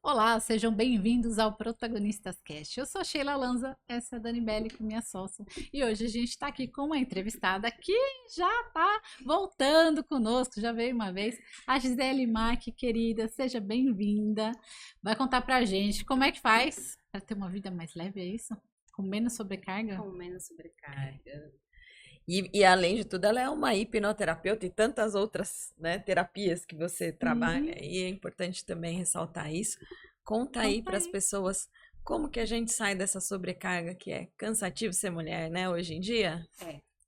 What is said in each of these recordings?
Olá, sejam bem-vindos ao Protagonistas Cast. Eu sou a Sheila Lanza, essa é a Dani Belli, minha sócia. E hoje a gente está aqui com uma entrevistada que já está voltando conosco, já veio uma vez, a Gisele Mack, querida, seja bem-vinda. Vai contar pra gente como é que faz para ter uma vida mais leve, é isso? Com menos sobrecarga? Com menos sobrecarga. E além de tudo, ela é uma hipnoterapeuta e tantas outras, né, terapias que você trabalha. E é importante também ressaltar isso. Conta aí para as pessoas como que a gente sai dessa sobrecarga que é cansativo ser mulher, né, hoje em dia.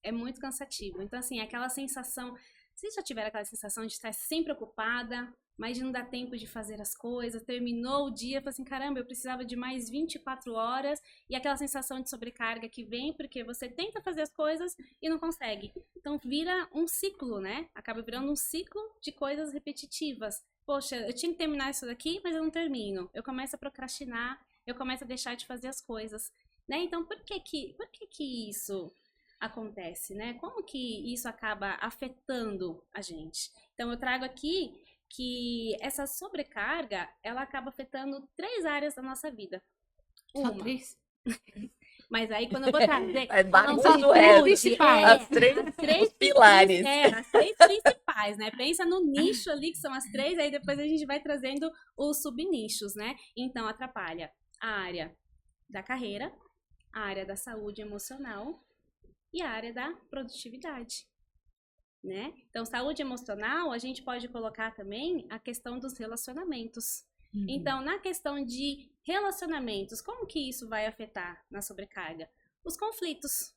É muito cansativo. Então, assim, aquela sensação... Vocês já tiveram aquela sensação de estar sempre ocupada, mas de não dar tempo de fazer as coisas, terminou o dia, falou assim, caramba, eu precisava de mais 24 horas, e aquela sensação de sobrecarga que vem porque você tenta fazer as coisas e não consegue. Então vira um ciclo, né? Acaba virando um ciclo de coisas repetitivas. Poxa, eu tinha que terminar isso daqui, mas eu não termino. Eu começo a procrastinar, eu começo a deixar de fazer as coisas, né? Então por que isso acontece, né? Como que isso acaba afetando a gente? Então eu trago aqui que essa sobrecarga, ela acaba afetando 3 áreas da nossa vida. Só 3? Mas aí quando eu botar... Vários principais. As três pilares. As 3 principais, né? Pensa no nicho ali, que são as 3, aí depois a gente vai trazendo os subnichos, né? Então atrapalha a área da carreira, a área da saúde emocional e a área da produtividade, né? Então, saúde emocional, a gente pode colocar também a questão dos relacionamentos. Então, na questão de relacionamentos, como que isso vai afetar na sobrecarga? Os conflitos.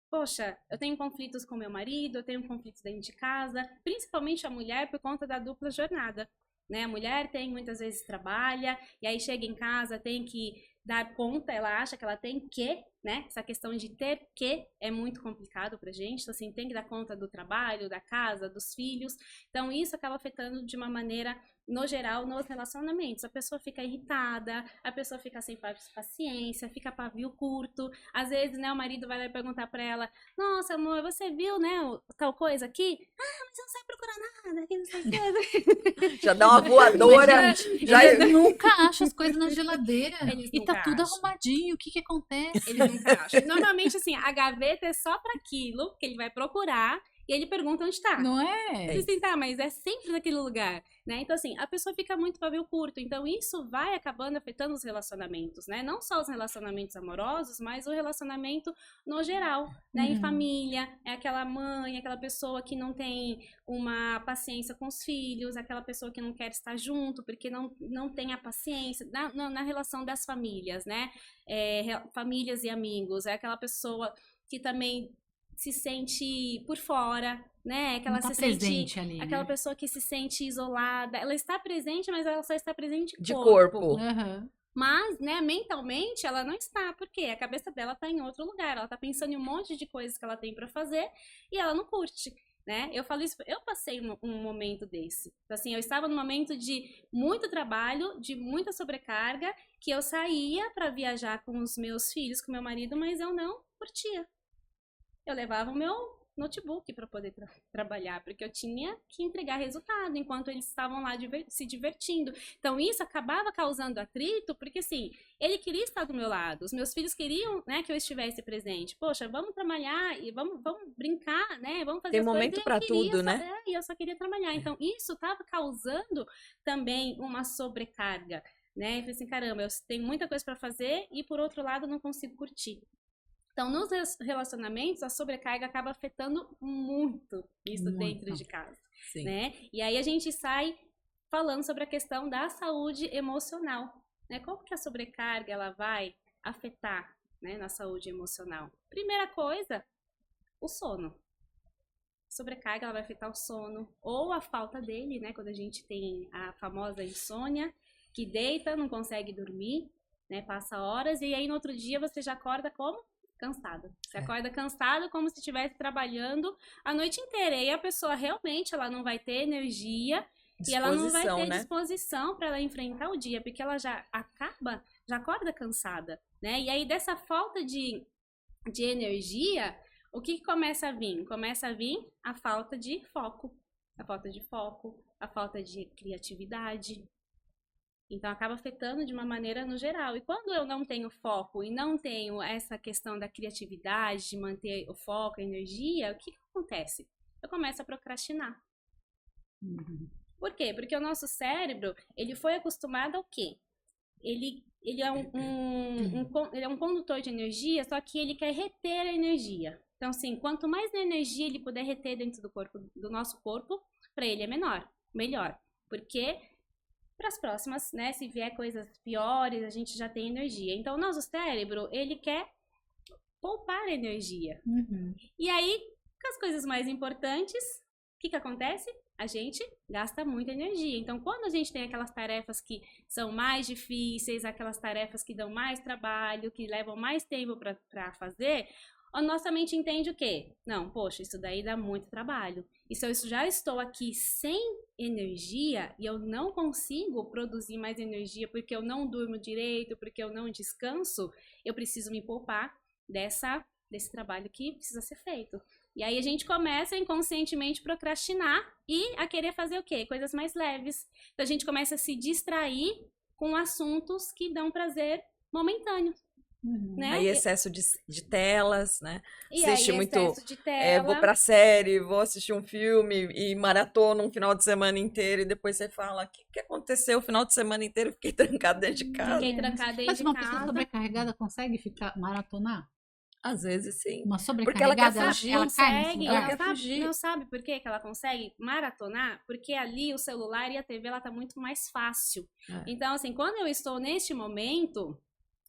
Poxa, eu tenho conflitos com meu marido, eu tenho conflitos dentro de casa, principalmente a mulher por conta da dupla jornada, né? A mulher muitas vezes trabalha, e aí chega em casa, tem que dar conta, ela acha que ela tem que, né? Essa questão de ter que é muito complicado pra gente, assim, tem que dar conta do trabalho, da casa, dos filhos. Então, isso acaba afetando de uma maneira, no geral, nos relacionamentos. A pessoa fica irritada, a pessoa fica sem paciência, fica pavio curto. Às vezes, né, o marido vai lá perguntar pra ela, nossa, amor, você viu, né, tal coisa aqui? Ah, mas eu não sei procurar nada, que não sei o que. Já dá uma voadora. Eles nunca acham as coisas na geladeira. Eles E tá nunca tudo acham. arrumadinho. O que que acontece? Eles nunca acham. Normalmente, assim, a gaveta é só para aquilo que ele vai procurar e ele pergunta onde tá. Não é? Vocês assim, tá, mas é sempre naquele lugar, né? Então, assim, a pessoa fica muito pavio curto. Então, isso vai acabando afetando os relacionamentos, né? Não só os relacionamentos amorosos, mas o relacionamento no geral, né? Em família, é aquela mãe, aquela pessoa que não tem uma paciência com os filhos, aquela pessoa que não quer estar junto porque não tem a paciência. Na relação das famílias, né? Famílias e amigos, é aquela pessoa que também se sente por fora, né? Que ela Não tá se presente sente ali, aquela né? pessoa que se sente isolada. Ela está presente, mas ela só está presente De corpo. Aham. Mas, né, mentalmente ela não está, porque a cabeça dela tá em outro lugar. Ela tá pensando em um monte de coisas que ela tem para fazer e ela não curte. Né? Eu falo isso, eu passei um momento desse. Então, assim, eu estava num momento de muito trabalho, de muita sobrecarga, que eu saía para viajar com os meus filhos, com meu marido, mas eu não curtia. Eu levava o meu notebook para poder trabalhar, porque eu tinha que entregar resultado enquanto eles estavam lá se divertindo. Então isso acabava causando atrito, porque assim, ele queria estar do meu lado, os meus filhos queriam, né, que eu estivesse presente. Poxa, vamos trabalhar e vamos brincar, né? Vamos fazer Tem as coisas. momento para tudo, né? E eu só queria trabalhar. Então isso estava causando também uma sobrecarga, né? Eu falei assim, caramba, eu tenho muita coisa para fazer e por outro lado eu não consigo curtir. Então, nos relacionamentos, a sobrecarga acaba afetando muito isso dentro de casa, Sim. né? E aí a gente sai falando sobre a questão da saúde emocional, né? Como que a sobrecarga ela vai afetar, né, na saúde emocional? Primeira coisa, o sono. A sobrecarga ela vai afetar o sono ou a falta dele, né? Quando a gente tem a famosa insônia, que deita, não consegue dormir, né? Passa horas e aí no outro dia você já acorda como? Cansado. Você acorda cansado como se estivesse trabalhando a noite inteira. E a pessoa realmente ela não vai ter energia e ela não vai ter disposição para ela enfrentar o dia, porque ela já acorda cansada, né? E aí dessa falta de energia, o que começa a vir? Começa a vir a falta de foco. A falta de foco, a falta de criatividade. Então, acaba afetando de uma maneira no geral. E quando eu não tenho foco e não tenho essa questão da criatividade, de manter o foco, a energia, o que acontece? Eu começo a procrastinar. Por quê? Porque o nosso cérebro, ele foi acostumado ao quê? Ele é ele é um condutor de energia, só que ele quer reter a energia. Então, assim, quanto mais energia ele puder reter dentro do nosso corpo, para ele é melhor. Porque para as próximas, né, se vier coisas piores, a gente já tem energia. Então, o nosso cérebro, ele quer poupar energia. E aí, com as coisas mais importantes, o que acontece? A gente gasta muita energia. Então, quando a gente tem aquelas tarefas que são mais difíceis, aquelas tarefas que dão mais trabalho, que levam mais tempo para fazer, a nossa mente entende o quê? Não, poxa, isso daí dá muito trabalho. E se eu já estou aqui sem energia e eu não consigo produzir mais energia porque eu não durmo direito, porque eu não descanso, eu preciso me poupar desse trabalho que precisa ser feito. E aí a gente começa inconscientemente a procrastinar e a querer fazer o quê? Coisas mais leves. Então a gente começa a se distrair com assuntos que dão prazer momentâneo. Né? Aí excesso de telas, né? E assiste aí, muito, excesso de tela. vou pra série, vou assistir um filme e maratona um final de semana inteiro e depois você fala, o que aconteceu o final de semana inteiro? Eu fiquei trancada dentro de casa. Fiquei trancada dentro Mas de uma casa. pessoa sobrecarregada consegue maratonar? Às vezes sim. Uma Porque ela quer sobrecarregada, fugir, ela cai nesse consegue, ela lugar? quer fugir. Não sabe por que ela consegue maratonar? Porque ali o celular e a TV, ela tá muito mais fácil. Então, assim, quando eu estou neste momento,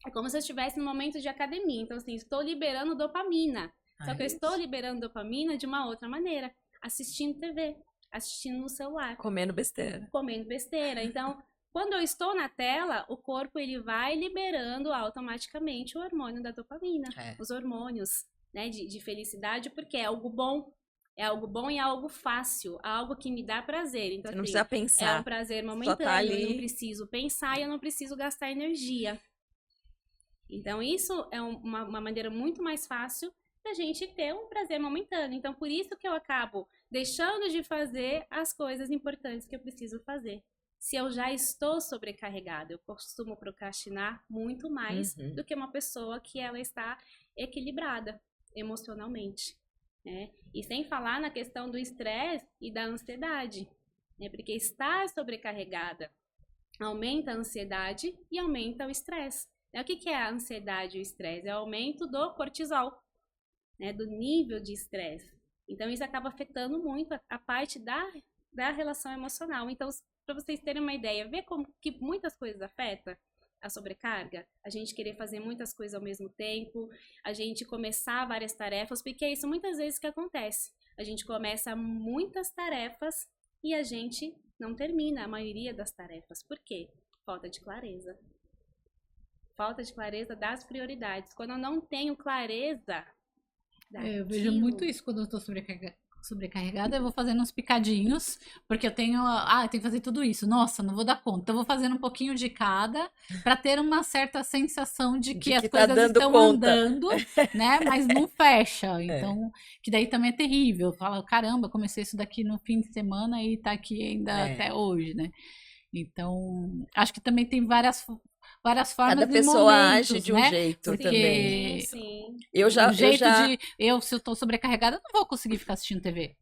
é como se eu estivesse no momento de academia. Então, assim, estou liberando dopamina. Só que eu estou liberando dopamina de uma outra maneira. Assistindo TV, assistindo no celular. Comendo besteira. Comendo besteira. Então, quando eu estou na tela, o corpo ele vai liberando automaticamente o hormônio da dopamina. Os hormônios, né, de felicidade, porque é algo bom. É algo bom e é algo fácil. Algo que me dá prazer. Então, Você não assim, precisa pensar. é um prazer momentâneo. Tá ali. Eu não preciso pensar e eu não preciso gastar energia. Então, isso é uma maneira muito mais fácil da gente ter um prazer momentâneo. Então, por isso que eu acabo deixando de fazer as coisas importantes que eu preciso fazer. Se eu já estou sobrecarregada, eu costumo procrastinar muito mais do que uma pessoa que ela está equilibrada emocionalmente, né? E sem falar na questão do estresse e da ansiedade, né? Porque estar sobrecarregada aumenta a ansiedade e aumenta o estresse. O que é a ansiedade e o estresse? É o aumento do cortisol, né, do nível de estresse. Então, isso acaba afetando muito a parte da relação emocional. Então, para vocês terem uma ideia, ver como que muitas coisas afetam a sobrecarga, a gente querer fazer muitas coisas ao mesmo tempo, a gente começar várias tarefas, porque é isso muitas vezes que acontece. A gente começa muitas tarefas e a gente não termina a maioria das tarefas. Por quê? Falta de clareza. Falta de clareza das prioridades. Quando eu não tenho clareza Eu vejo muito isso quando eu estou sobrecarregada. Eu vou fazendo uns picadinhos, porque eu tenho que fazer tudo isso. Nossa, não vou dar conta. Então, eu vou fazendo um pouquinho de cada, para ter uma certa sensação de que as coisas estão andando, né? Mas não fecha. Então, que daí também é terrível. Fala, caramba, comecei isso daqui no fim de semana e tá aqui ainda até hoje, né? Então, acho que também tem várias formas. Cada pessoa momentos, age de um né? jeito Porque também. Sim. Se eu tô sobrecarregada, eu não vou conseguir ficar assistindo TV.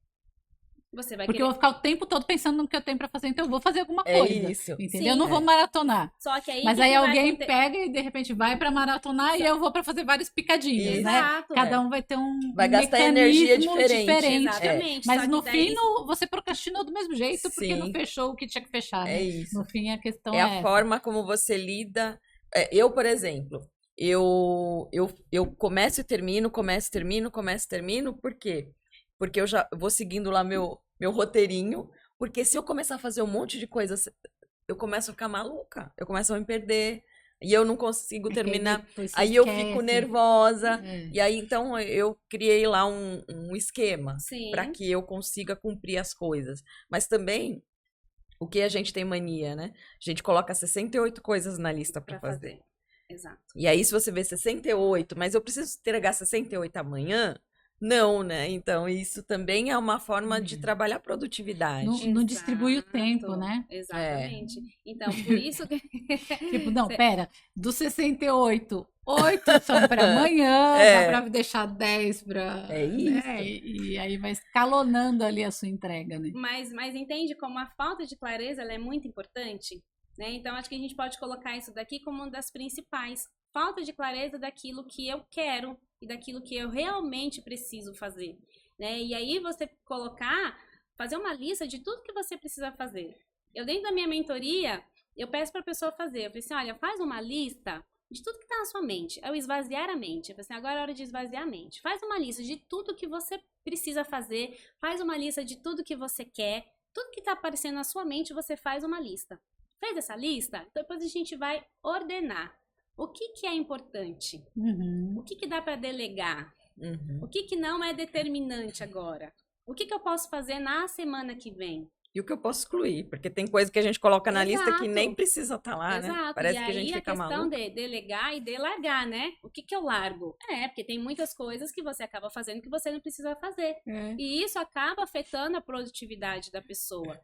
Você vai Porque querer... eu vou ficar o tempo todo pensando no que eu tenho pra fazer, então eu vou fazer alguma coisa. Isso. Entendeu? Sim, eu não vou maratonar. Só que aí Mas que aí que vai alguém acontecer? pega e de repente vai pra maratonar e eu vou pra fazer vários picadinhos, né? Exato. Cada um vai ter Vai um gastar energia mecanismo diferente. Exatamente. Mas Só no que daí... fim, você procrastinou do mesmo jeito, porque não fechou o que tinha que fechar. É né? isso. No fim, a questão É a forma como você lida. Eu, por exemplo, eu começo e termino, por quê? Porque eu já vou seguindo lá meu roteirinho, porque se eu começar a fazer um monte de coisas, eu começo a ficar maluca, eu começo a me perder, e eu não consigo terminar, aí eu fico nervosa, e aí então eu criei lá um esquema para que eu consiga cumprir as coisas, mas também o que a gente tem mania, né? A gente coloca 68 coisas na lista para fazer. Exato. E aí, se você vê 68, mas eu preciso entregar 68 amanhã, Não, né? Então, isso também é uma forma de trabalhar produtividade. Não distribui o tempo, Exato, né? Exatamente. Então, por isso que... Tipo, não, pera, dos 68, 8 são para amanhã, dá É. para deixar 10 para, É isso. né? E aí vai escalonando ali a sua entrega, né? Mas entende como a falta de clareza ela é muito importante? Né? Então, acho que a gente pode colocar isso daqui como uma das principais. Falta de clareza daquilo que eu quero e daquilo que eu realmente preciso fazer. Né? E aí você fazer uma lista de tudo que você precisa fazer. Eu, dentro da minha mentoria, eu peço para a pessoa fazer. Eu falei assim, olha, faz uma lista de tudo que está na sua mente. É o esvaziar a mente. Eu falei assim, agora é hora de esvaziar a mente. Faz uma lista de tudo que você precisa fazer. Faz uma lista de tudo que você quer. Tudo que está aparecendo na sua mente, você faz uma lista. Fez essa lista? Depois a gente vai ordenar. O que é importante? Uhum. O que dá para delegar? Uhum. O que não é determinante agora? O que eu posso fazer na semana que vem? E o que eu posso excluir? Porque tem coisa que a gente coloca na lista que Exato. nem precisa estar lá, né? Exato. Parece E que a gente aí fica questão maluco. de delegar e de largar, né? O que eu largo? Porque tem muitas coisas que você acaba fazendo que você não precisa fazer. É. E isso acaba afetando a produtividade da pessoa.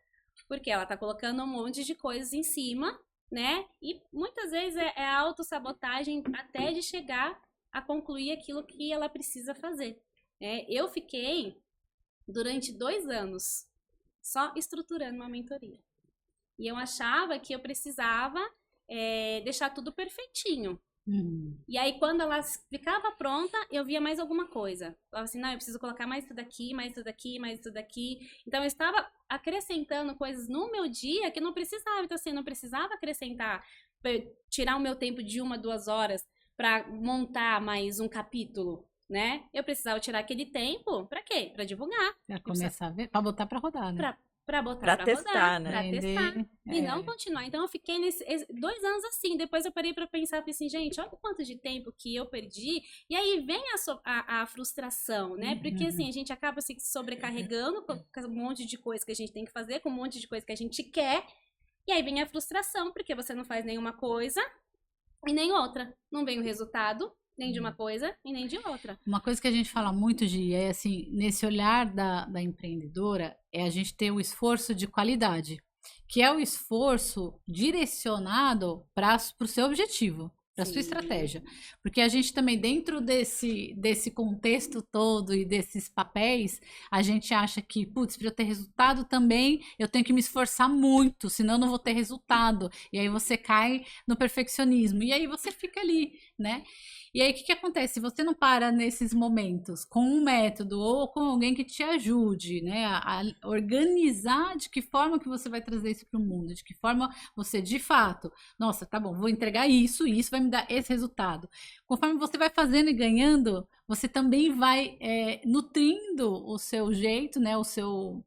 Porque ela tá colocando um monte de coisas em cima, né? E muitas vezes é a autossabotagem até de chegar a concluir aquilo que ela precisa fazer. Eu fiquei durante 2 anos só estruturando uma mentoria. E eu achava que eu precisava deixar tudo perfeitinho. E aí, quando ela ficava pronta, eu via mais alguma coisa. Falava assim, não, eu preciso colocar mais isso daqui, mais isso daqui, mais isso daqui. Então, eu estava acrescentando coisas no meu dia que não precisava. Então, assim, eu não precisava acrescentar, tirar o meu tempo de 1, 2 horas para montar mais um capítulo, né? Eu precisava tirar aquele tempo, para quê? Para divulgar. Pra começar a ver, pra botar pra rodar, né? Pra botar Pra pra testar, rodar, né? pra testar. Entender, E não continuar. Então, eu fiquei 2 anos assim. Depois eu parei pra pensar, falei assim, gente, olha o quanto de tempo que eu perdi. E aí vem a frustração, né? Porque assim, a gente acaba se sobrecarregando com um monte de coisa que a gente tem que fazer, com um monte de coisa que a gente quer. E aí vem a frustração, porque você não faz nenhuma coisa e nem outra. Não vem o resultado, nem de uma coisa e nem de outra. Uma coisa que a gente fala muito, Gi, é assim, nesse olhar da empreendedora, é a gente ter o esforço de qualidade, que é o esforço direcionado para o seu objetivo, para a sua Sim. estratégia. Porque a gente também, dentro desse contexto todo e desses papéis, a gente acha que, putz, para eu ter resultado também, eu tenho que me esforçar muito, senão eu não vou ter resultado. E aí você cai no perfeccionismo. E aí você fica ali, né? E aí, o que acontece? Se você não para nesses momentos com um método ou com alguém que te ajude, né, a organizar de que forma que você vai trazer isso para o mundo, de que forma você, de fato, nossa, tá bom, vou entregar isso e isso vai me dar esse resultado. Conforme você vai fazendo e ganhando, você também vai nutrindo o seu jeito, né, o seu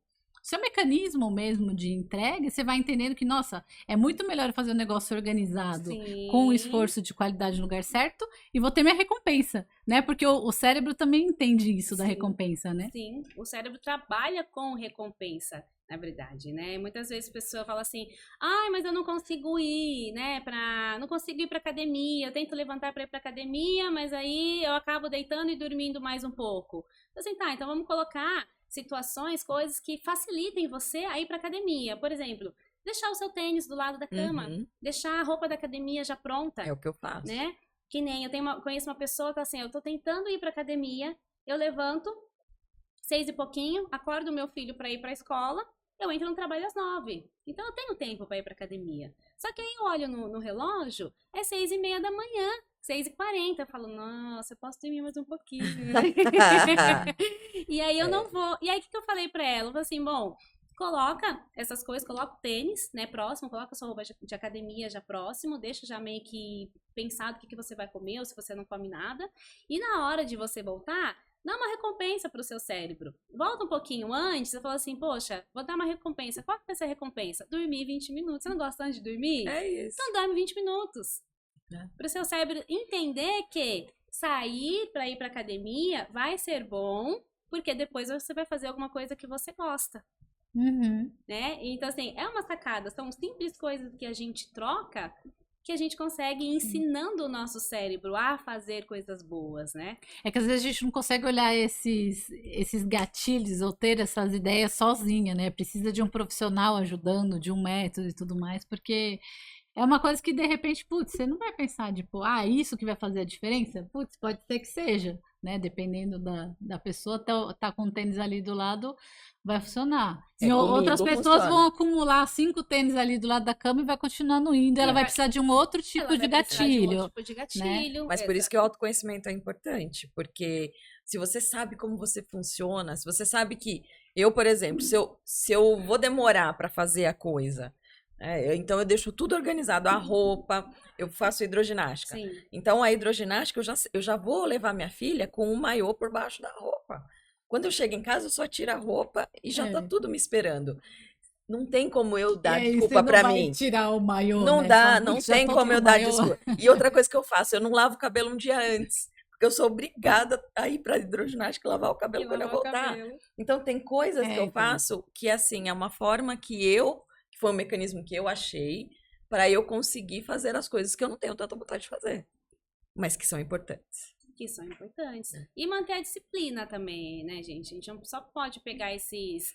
mecanismo mesmo de entrega, você vai entendendo que, nossa, é muito melhor fazer um negócio organizado, Sim. com o esforço de qualidade no lugar certo, e vou ter minha recompensa, né? Porque o cérebro também entende isso da Sim. recompensa, né? Sim, o cérebro trabalha com recompensa, na verdade, né? Muitas vezes a pessoa fala assim, ai, mas eu não consigo ir, né? Não consigo ir pra academia, eu tento levantar pra ir pra academia, mas aí eu acabo deitando e dormindo mais um pouco. Assim, tá, então vamos colocar situações, coisas que facilitem você a ir pra academia. Por exemplo, deixar o seu tênis do lado da cama, deixar a roupa da academia já pronta. É o que eu faço. Né? Que nem conheço uma pessoa que assim, eu tô tentando ir pra academia, eu levanto 6 e pouquinho, acordo o meu filho pra ir pra escola, eu entro no trabalho às 9. Então eu tenho tempo pra ir pra academia. Só que aí eu olho no relógio, é 6:30 da manhã, 6:40, eu falo, nossa, eu posso dormir mais um pouquinho. E aí eu não vou. E aí o que eu falei pra ela? Eu falei assim, bom, coloca essas coisas, coloca o tênis, né, próximo, coloca a sua roupa de academia já próximo, deixa já meio que pensado o que você vai comer ou se você não come nada. E na hora de você voltar, dá uma recompensa pro seu cérebro. Volta um pouquinho antes e fala assim, poxa, vou dar uma recompensa. Qual que vai ser a recompensa? Dormir 20 minutos. Você não gosta tanto de dormir? É isso. Então dorme 20 minutos. Pro seu cérebro entender que sair para ir pra academia vai ser bom, porque depois você vai fazer alguma coisa que você gosta. Né? Então, assim, é uma sacada. São simples coisas que a gente troca que a gente consegue ir ensinando o nosso cérebro a fazer coisas boas, né? É que às vezes a gente não consegue olhar esses gatilhos ou ter essas ideias sozinha, né? Precisa de um profissional ajudando, de um método e tudo mais, porque é uma coisa que de repente, putz, você não vai pensar, tipo, isso que vai fazer a diferença? Putz, pode ser que seja, né? Dependendo da pessoa, tá com o tênis ali do lado, vai funcionar. Outras Comigo pessoas funciona. vão acumular 5 tênis ali do lado da cama e vai continuando indo. Ela vai precisar de um outro tipo Ela de vai precisar de um gatilho. outro tipo de gatilho. Mas por isso que o autoconhecimento é importante, porque se você sabe como você funciona, se você sabe que eu, por exemplo, se eu vou demorar para fazer a coisa, então eu deixo tudo organizado, a roupa, eu faço hidroginástica. Sim. Então a hidroginástica eu já vou levar minha filha com um maiô por baixo da roupa. Quando eu chego em casa, eu só tiro a roupa e já tá tudo me esperando. Não tem como eu dar desculpa para mim. Tirar o maiô, Não né? dá, Só não já tem tô como com eu o dar maiô. desculpa. E outra coisa que eu faço, eu não lavo o cabelo um dia antes. Porque eu sou obrigada a ir pra hidroginástica lavar o cabelo quando eu lavar o voltar. cabelo. Então tem coisas que eu então. faço que, assim, é uma forma que foi um mecanismo que eu achei para eu conseguir fazer as coisas que eu não tenho tanta vontade de fazer, mas que são importantes. Que são importantes. E manter a disciplina também, né, gente? A gente não só pode pegar esses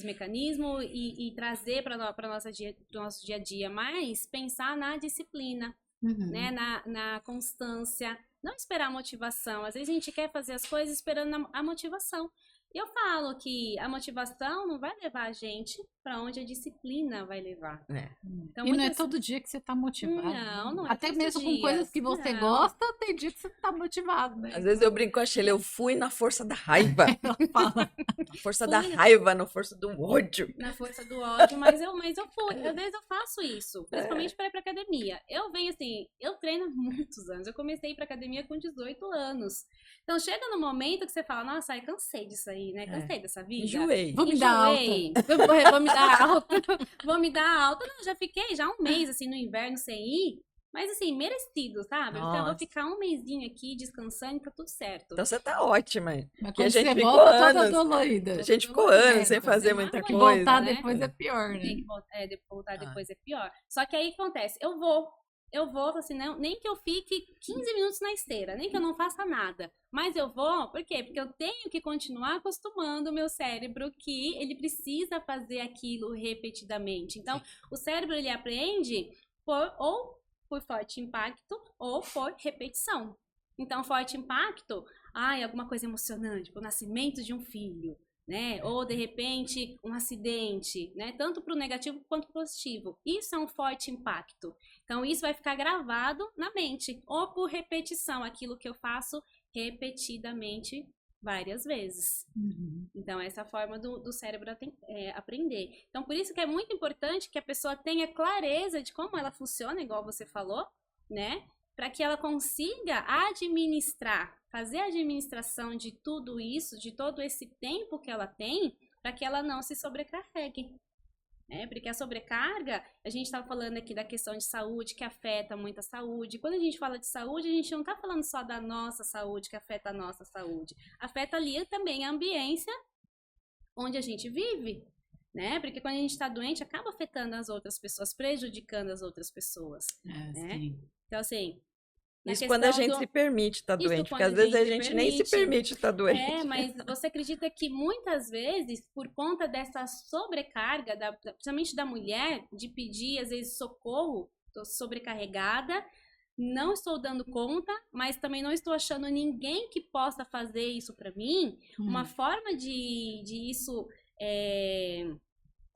mecanismos e trazer para o nosso dia a dia, mas pensar na disciplina, né? Na constância. Não esperar a motivação. Às vezes a gente quer fazer as coisas esperando a motivação. E eu falo que a motivação não vai levar a gente para onde a disciplina vai levar. Então, E não é todo dia que você tá motivado. Não é Até todos mesmo os com coisas dias. que você Não. gosta, tem dia que você tá motivado, né? Às vezes eu brinco com a Sheila, eu fui na força da raiva. Ela fala. Na força da raiva, na força do ódio. Na força do ódio, mas eu fui. Às vezes eu faço isso, principalmente para ir pra academia. Eu venho assim, eu treino há muitos anos. Eu comecei a ir pra academia com 18 anos. Então chega no momento que você fala, nossa, ai, cansei disso aí, né? Cansei dessa vida. Enjoei. Vou me dar alta. Vou me dar alta. Vou me dar alta. Não, já fiquei já um mês assim no inverno sem ir. Mas assim, merecido, sabe? Então eu vou ficar um mesinho aqui descansando e tá tudo certo. Então você tá ótima. Mas Que a quando gente você ficou volta toda anos. dolorida. A gente ficou anos sem fazer muita Que coisa. voltar né? depois é pior, né? Tem que voltar depois é pior. Só que aí acontece, eu vou, assim, não, nem que eu fique 15 minutos na esteira, nem que eu não faça nada. Mas eu vou, por quê? Porque eu tenho que continuar acostumando o meu cérebro que ele precisa fazer aquilo repetidamente. Então, o cérebro, ele aprende por forte impacto ou por repetição. Então, forte impacto, alguma coisa emocionante, o nascimento de um filho, né? Ou, de repente, um acidente, né? Tanto para o negativo quanto para o positivo. Isso é um forte impacto. Então, isso vai ficar gravado na mente. Ou por repetição, aquilo que eu faço repetidamente várias vezes. Então, essa é a forma do cérebro aprender. Então, por isso que é muito importante que a pessoa tenha clareza de como ela funciona, igual você falou, né? Para que ela consiga fazer a administração de tudo isso, de todo esse tempo que ela tem, para que ela não se sobrecarregue. Porque a sobrecarga, a gente estava falando aqui da questão de saúde, que afeta muito a saúde. Quando a gente fala de saúde, a gente não está falando só da nossa saúde, que afeta a nossa saúde. Afeta ali também a ambiência onde a gente vive, né? Porque quando a gente está doente, acaba afetando as outras pessoas, prejudicando as outras pessoas. Né? Sim. Então, assim... Isso quando a gente se permite estar doente, porque às vezes a gente nem se permite estar doente. Mas você acredita que muitas vezes, por conta dessa sobrecarga, principalmente da mulher, de pedir às vezes socorro, estou sobrecarregada, não estou dando conta, mas também não estou achando ninguém que possa fazer isso para mim, uma forma de isso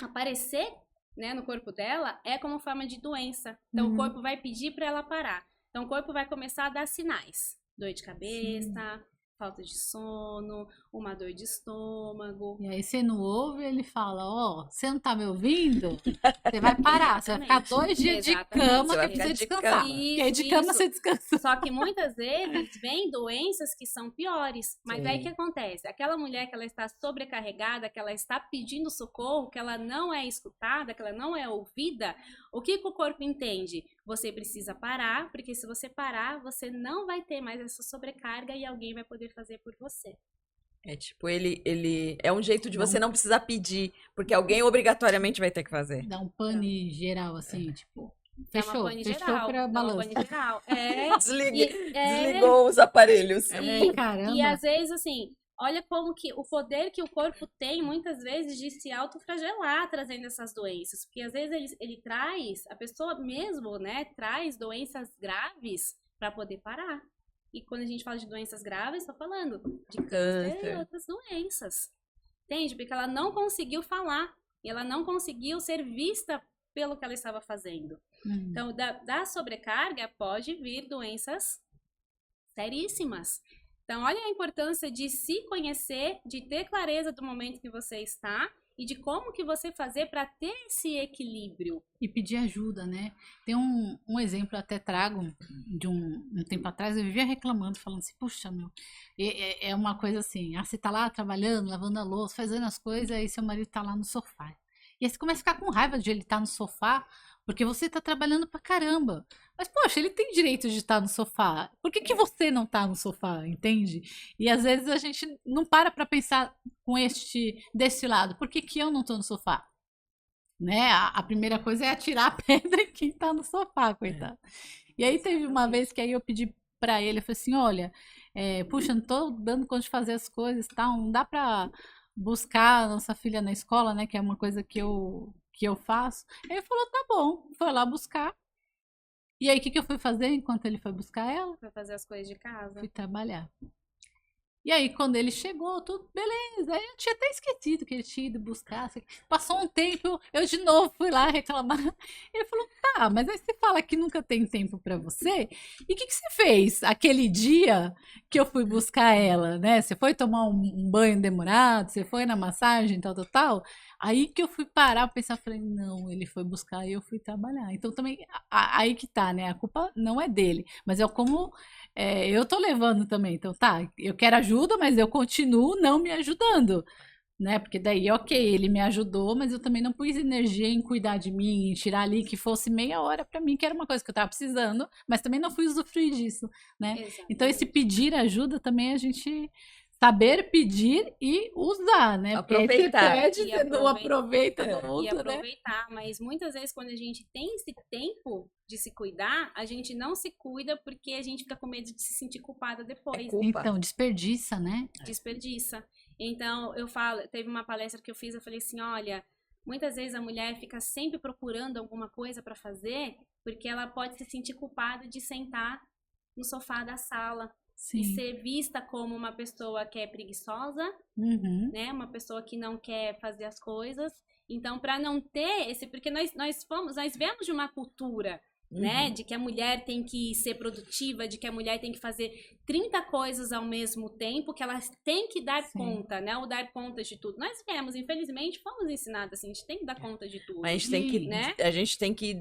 aparecer, né, no corpo dela é como forma de doença. Então o corpo vai pedir para ela parar. Então, o corpo vai começar a dar sinais. Dor de cabeça, falta de sono, uma dor de estômago. E aí você não ouve, ele fala, você não tá me ouvindo? Você vai parar, você vai ficar 2 dias de cama que precisa descansar. Porque aí de cama você descansa. Só que muitas vezes vem doenças que são piores. Mas aí o que acontece? Aquela mulher que ela está sobrecarregada, que ela está pedindo socorro, que ela não é escutada, que ela não é ouvida, o que o corpo entende? Você precisa parar, porque se você parar, você não vai ter mais essa sobrecarga e alguém vai poder fazer por você. Ele é um jeito de você não precisar pedir, porque alguém obrigatoriamente vai ter que fazer. Dá um pane geral, assim, tipo, Que é uma Fechou, pane fechou geral. pra É uma balança. pane geral. É. Desligou os aparelhos. E Caramba. às vezes, assim, olha como que o poder que o corpo tem, muitas vezes, de se autoflagelar trazendo essas doenças. Porque às vezes ele traz, a pessoa mesmo, né, traz doenças graves para poder parar. E quando a gente fala de doenças graves, estou falando de câncer e Câncer. outras doenças. Entende? Porque ela não conseguiu falar. E ela não conseguiu ser vista pelo que ela estava fazendo. Então, da sobrecarga pode vir doenças seríssimas. Então, olha a importância de se conhecer, de ter clareza do momento que você está e de como que você fazer para ter esse equilíbrio. E pedir ajuda, né? Tem um exemplo, eu até trago, de um tempo atrás, eu vivia reclamando, falando assim, puxa, meu, é uma coisa assim, você tá lá trabalhando, lavando a louça, fazendo as coisas, aí seu marido tá lá no sofá. E aí você começa a ficar com raiva de ele estar no sofá, porque você tá trabalhando pra caramba. Mas, poxa, ele tem direito de estar no sofá. Por que você não tá no sofá, entende? E às vezes a gente não para pra pensar desse lado. Por que eu não tô no sofá? Né? A primeira coisa é atirar a pedra em quem tá no sofá, coitado. E aí teve uma vez que aí eu pedi pra ele, eu falei assim, olha, puxa, não tô dando conta de fazer as coisas, tal, não dá pra buscar a nossa filha na escola, né, que é uma coisa que eu faço. Aí ele falou, tá bom, foi lá buscar. E aí, o que eu fui fazer enquanto ele foi buscar ela? Para fazer as coisas de casa. Fui trabalhar. E aí, quando ele chegou, tudo beleza. Aí eu tinha até esquecido que ele tinha ido buscar. Passou um tempo, eu de novo fui lá reclamar. Ele falou, tá, mas aí você fala que nunca tem tempo pra você. E o que você fez aquele dia que eu fui buscar ela, né? Você foi tomar um banho demorado, você foi na massagem, tal, tal, tal. Aí que eu fui parar, pensar, falei, não, ele foi buscar e eu fui trabalhar. Então também, aí que tá, né? A culpa não é dele, mas é como eu tô levando também. Então tá, eu quero ajuda, mas eu continuo não me ajudando, né? Porque daí, ok, ele me ajudou, mas eu também não pus energia em cuidar de mim, em tirar ali que fosse meia hora pra mim, que era uma coisa que eu tava precisando, mas também não fui usufruir disso, né? Exatamente. Então esse pedir ajuda também a gente saber pedir e usar, né? Aproveitar. Porque aí você E pede, você não aproveita, não E usa, né? aproveitar, mas muitas vezes quando a gente tem esse tempo de se cuidar, a gente não se cuida porque a gente fica com medo de se sentir culpada depois. culpa. Então, desperdiça, né? Desperdiça. Então, eu falo, teve uma palestra que eu fiz, eu falei assim, olha, muitas vezes a mulher fica sempre procurando alguma coisa para fazer, porque ela pode se sentir culpada de sentar no sofá da sala e Sim. ser vista como uma pessoa que é preguiçosa, Uhum. né? Uma pessoa que não quer fazer as coisas. Então, para não ter esse, porque nós vemos de uma cultura, né, de que a mulher tem que ser produtiva, de que a mulher tem que fazer 30 coisas ao mesmo tempo, que ela tem que dar Sim. conta, né, ou dar conta de tudo. Nós vemos, infelizmente, fomos ensinados assim, a gente tem que dar conta de tudo. Mas a gente tem que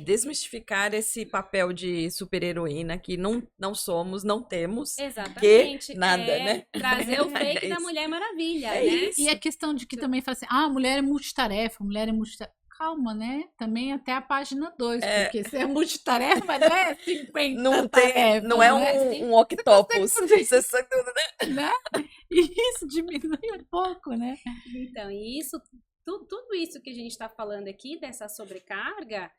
desmistificar esse papel de super-heroína que não somos, não temos. Exatamente. Que nada, né? Trazer o fake É da isso. Mulher Maravilha, É né? isso. E a questão de que também fala assim, a mulher é multitarefa, a mulher é multitarefa. Calma, né? Também até a página 2, porque você é multitarefa, mas não é 50 Não tarefas, não é né? um octopus. fazer Você sabe, Né? E isso diminui um pouco, né? Então, e isso, tudo isso que a gente está falando aqui, dessa sobrecarga,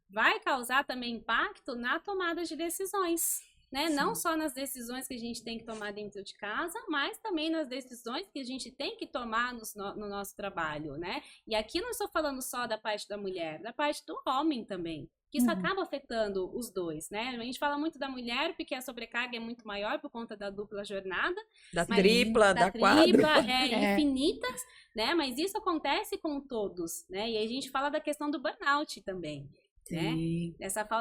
vai causar também impacto na tomada de decisões, né? Não só nas decisões que a gente tem que tomar dentro de casa, mas também nas decisões que a gente tem que tomar no nosso trabalho, né? E aqui não estou falando só da parte da mulher, da parte do homem também. Que isso acaba afetando os dois, né? A gente fala muito da mulher porque a sobrecarga é muito maior por conta da dupla jornada. da Mas tripla, da quádrupla. Infinitas, né? Mas isso acontece com todos, né? E aí a gente fala da questão do burnout também, né?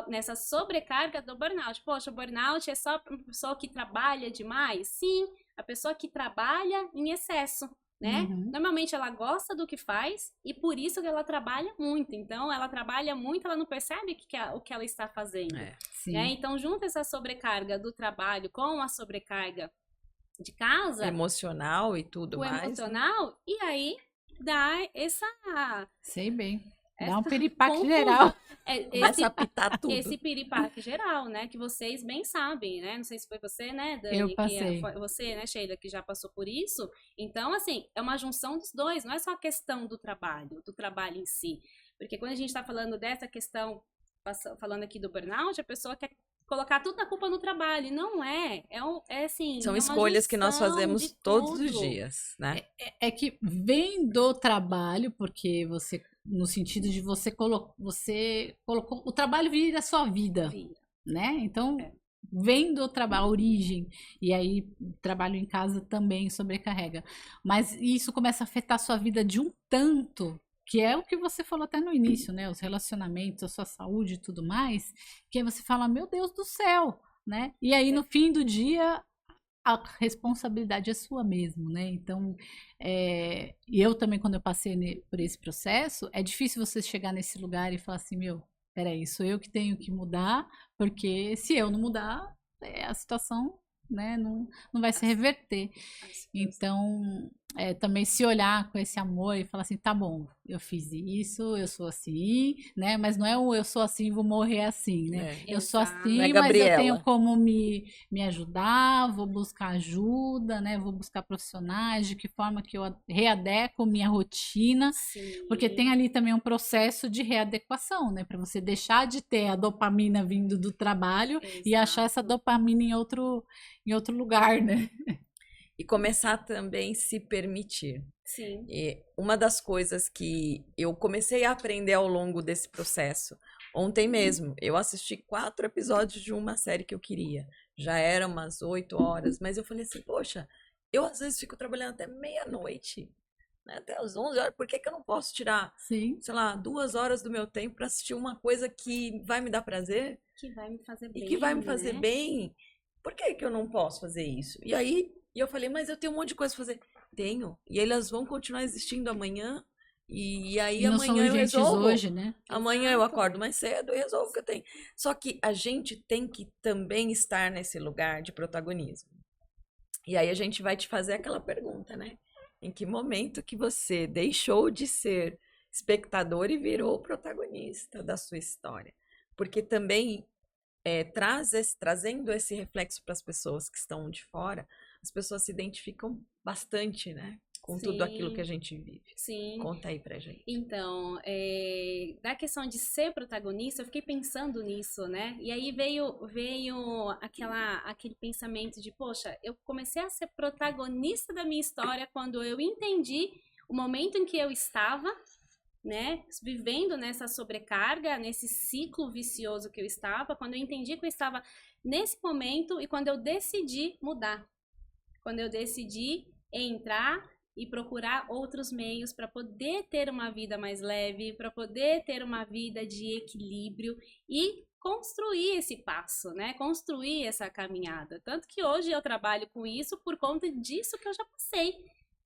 Nessa sobrecarga do burnout. Poxa, o burnout é só para uma pessoa que trabalha demais? Sim, a pessoa que trabalha em excesso. Né? Normalmente ela gosta do que faz e por isso que ela trabalha muito. Então, ela trabalha muito, ela não percebe o que ela está fazendo. Né? Então, junta essa sobrecarga do trabalho com a sobrecarga de casa. Emocional e tudo mais. Emocional, e aí dá essa... Sei bem. Dá um piripaque geral. Começa a apitar tudo. Esse piripaque geral, né? Que vocês bem sabem, né? Não sei se foi você, né, Dani? Eu passei. Você, né, Sheila, que já passou por isso. Então, assim, é uma junção dos dois. Não é só a questão do trabalho em si. Porque quando a gente está falando dessa questão falando aqui do burnout, a pessoa quer colocar tudo a culpa no trabalho. E não é. É assim. São é uma escolhas que nós junção fazemos de todos os tudo. dias, né? É que vem do trabalho, porque você, no sentido de você colocou, o trabalho vira a sua vida, Vira. né? Então, É. vem do trabalho, a origem, e aí trabalho em casa também sobrecarrega. Mas isso começa a afetar a sua vida de um tanto, que é o que você falou até no início, né? Os relacionamentos, a sua saúde e tudo mais, que aí você fala, meu Deus do céu, né? E aí no fim do dia a responsabilidade é sua mesmo, né? Então, e eu também, quando eu passei por esse processo, é difícil você chegar nesse lugar e falar assim, meu, peraí, sou eu que tenho que mudar, porque se eu não mudar, a situação, né, não vai se reverter. Então, também se olhar com esse amor e falar assim, tá bom, eu fiz isso, eu sou assim, né? Mas não é o eu sou assim, vou morrer assim, né? Eu sou Exato. assim, Não é mas eu tenho Gabriela. como me ajudar, vou buscar ajuda, né? Vou buscar profissionais, de que forma que eu readequo minha rotina, Sim. porque tem ali também um processo de readequação, né? Para você deixar de ter a dopamina vindo do trabalho e achar essa Exato. dopamina em outro lugar, né? E começar também a se permitir. Sim. E uma das coisas que eu comecei a aprender ao longo desse processo, ontem mesmo, eu assisti 4 episódios de uma série que eu queria. Já eram umas 8 horas, mas eu falei assim, poxa, eu às vezes fico trabalhando até meia-noite, né, até as 11 horas, por que que eu não posso tirar, Sim. sei lá, 2 horas do meu tempo para assistir uma coisa que vai me dar prazer? Que vai me fazer bem. E que vai me fazer né? bem? Por que que eu não posso fazer isso? E aí, eu falei, mas eu tenho um monte de coisa pra fazer. Tenho. E elas vão continuar existindo amanhã. E aí E não são amanhã eu urgentes resolvo. hoje, né? Amanhã eu Exato. acordo mais cedo e resolvo o que eu tenho. Só que a gente tem que também estar nesse lugar de protagonismo. E aí a gente vai te fazer aquela pergunta, né? Em que momento que você deixou de ser espectador e virou o protagonista da sua história? Porque também trazendo esse reflexo para as pessoas que estão de fora, as pessoas se identificam bastante, né? Com tudo aquilo que a Sim. gente vive. Sim. Conta aí pra gente. Então, da questão de ser protagonista, eu fiquei pensando nisso, né? E aí veio aquele pensamento de, poxa, eu comecei a ser protagonista da minha história quando eu entendi o momento em que eu estava, né? Vivendo nessa sobrecarga, nesse ciclo vicioso que eu estava, quando eu entendi que eu estava nesse momento e quando eu decidi mudar. Quando eu decidi entrar e procurar outros meios para poder ter uma vida mais leve, para poder ter uma vida de equilíbrio e construir esse passo, né? Construir essa caminhada. Tanto que hoje eu trabalho com isso por conta disso que eu já passei,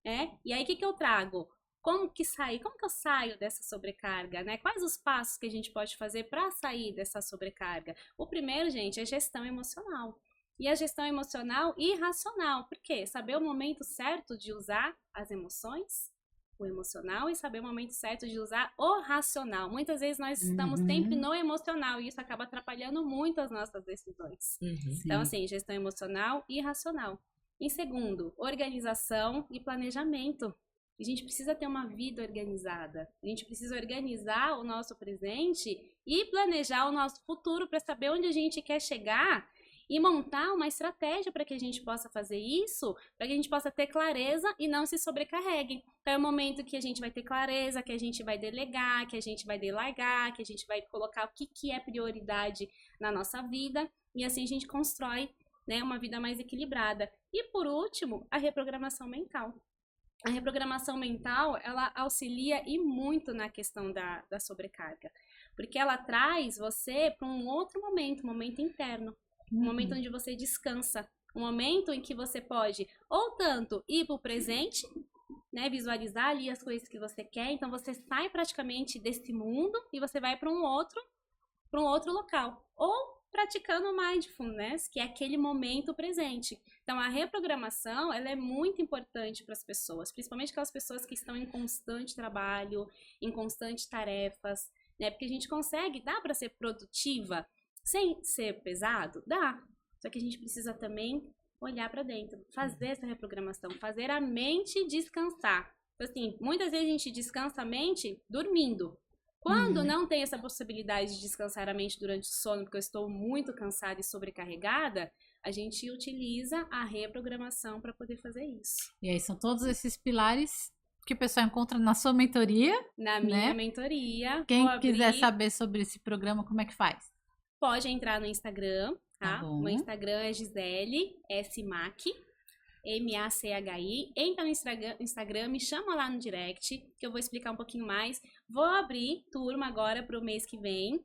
né? E aí o que eu trago? Como que eu saio dessa sobrecarga, né? Quais os passos que a gente pode fazer para sair dessa sobrecarga? O primeiro, gente, é gestão emocional. E a gestão emocional e racional. Por quê? Saber o momento certo de usar as emoções, o emocional, e saber o momento certo de usar o racional. Muitas vezes nós estamos sempre no emocional e isso acaba atrapalhando muito as nossas decisões. Então, assim, gestão emocional e racional. Em segundo, organização e planejamento. A gente precisa ter uma vida organizada. A gente precisa organizar o nosso presente e planejar o nosso futuro para saber onde a gente quer chegar e montar uma estratégia para que a gente possa fazer isso, para que a gente possa ter clareza e não se sobrecarregue. Então é o momento que a gente vai ter clareza, que a gente vai delegar, que a gente vai delargar, que a gente vai colocar o que é prioridade na nossa vida e assim a gente constrói, né, uma vida mais equilibrada. E por último, a reprogramação mental. A reprogramação mental, ela auxilia e muito na questão da sobrecarga, porque ela traz você para um outro momento, um momento interno. Um momento onde você descansa, um momento em que você pode ou tanto ir para o presente, né, visualizar ali as coisas que você quer, então você sai praticamente desse mundo e você vai para um outro local, ou praticando mindfulness, que é aquele momento presente. Então a reprogramação, ela é muito importante para as pessoas, principalmente aquelas pessoas que estão em constante trabalho, em constantes tarefas, né, porque a gente consegue, dá para ser produtiva sem ser pesado? Dá. Só que a gente precisa também olhar para dentro, fazer essa reprogramação, fazer a mente descansar. Assim, muitas vezes a gente descansa a mente dormindo. Quando não tem essa possibilidade de descansar a mente durante o sono, porque eu estou muito cansada e sobrecarregada, a gente utiliza a reprogramação para poder fazer isso. E aí são todos esses pilares que o pessoal encontra na sua mentoria. Na minha Né? mentoria. Quem vou abrir- quiser saber sobre esse programa, como é que faz? Pode entrar no Instagram, Tá tá? bom. Meu Instagram é Gisele S. Machi, M-A-C-H-I. Entra no Instagram, me chama lá no direct, que eu vou explicar um pouquinho mais. Vou abrir turma agora para o mês que vem,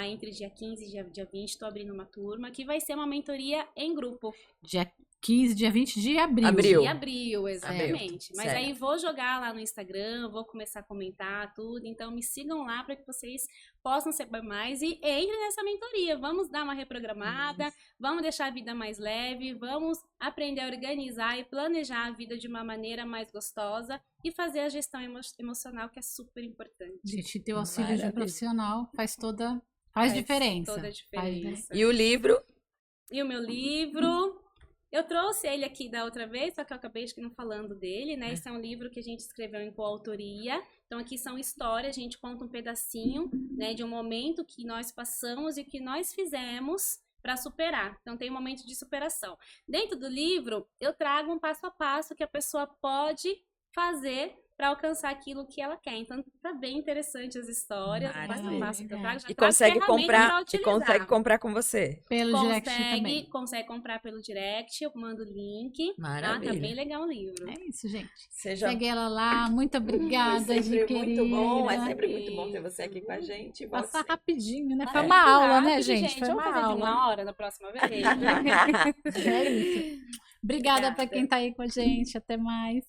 entre dia 15 e dia 20, estou abrindo uma turma, que vai ser uma mentoria em grupo. Dia 15, dia 20 de abril. Abril. De abril, exatamente. Mas certo. aí vou jogar lá no Instagram, vou começar a comentar tudo. Então me sigam lá para que vocês possam saber mais e entrem nessa mentoria. Vamos dar uma reprogramada, vamos deixar a vida mais leve, vamos aprender a organizar e planejar a vida de uma maneira mais gostosa e fazer a gestão emocional, que é super importante. Gente, ter o auxílio de um Maravilha. profissional faz diferença. Toda a Faz diferença. E o livro? E o meu livro, eu trouxe ele aqui da outra vez, só que eu acabei acho que não falando dele, né? Esse é um livro que a gente escreveu em coautoria. Então aqui são histórias, a gente conta um pedacinho, né, de um momento que nós passamos e que nós fizemos para superar. Então tem um momento de superação. Dentro do livro, eu trago um passo a passo que a pessoa pode fazer para alcançar aquilo que ela quer. Então tá bem interessante as histórias, o passo a passo que eu trago. Já E trago consegue ferramenta pra comprar, e utilizar. consegue comprar com você. Pelo direct também. Consegue comprar pelo direct, eu mando o link. Maravilha. Tá bem legal o livro. É isso, gente. Seja Segue ela lá. Muito obrigada, sempre Gi, muito querida. bom, é sempre muito bom ter você aqui com a gente. Passar Você. rapidinho, né? Foi É. uma aula, né, Rápido, gente? Foi Vamos uma fazer de aula. uma hora na próxima vez. É isso. Obrigada Obrigada. para quem tá aí com a gente. Até mais.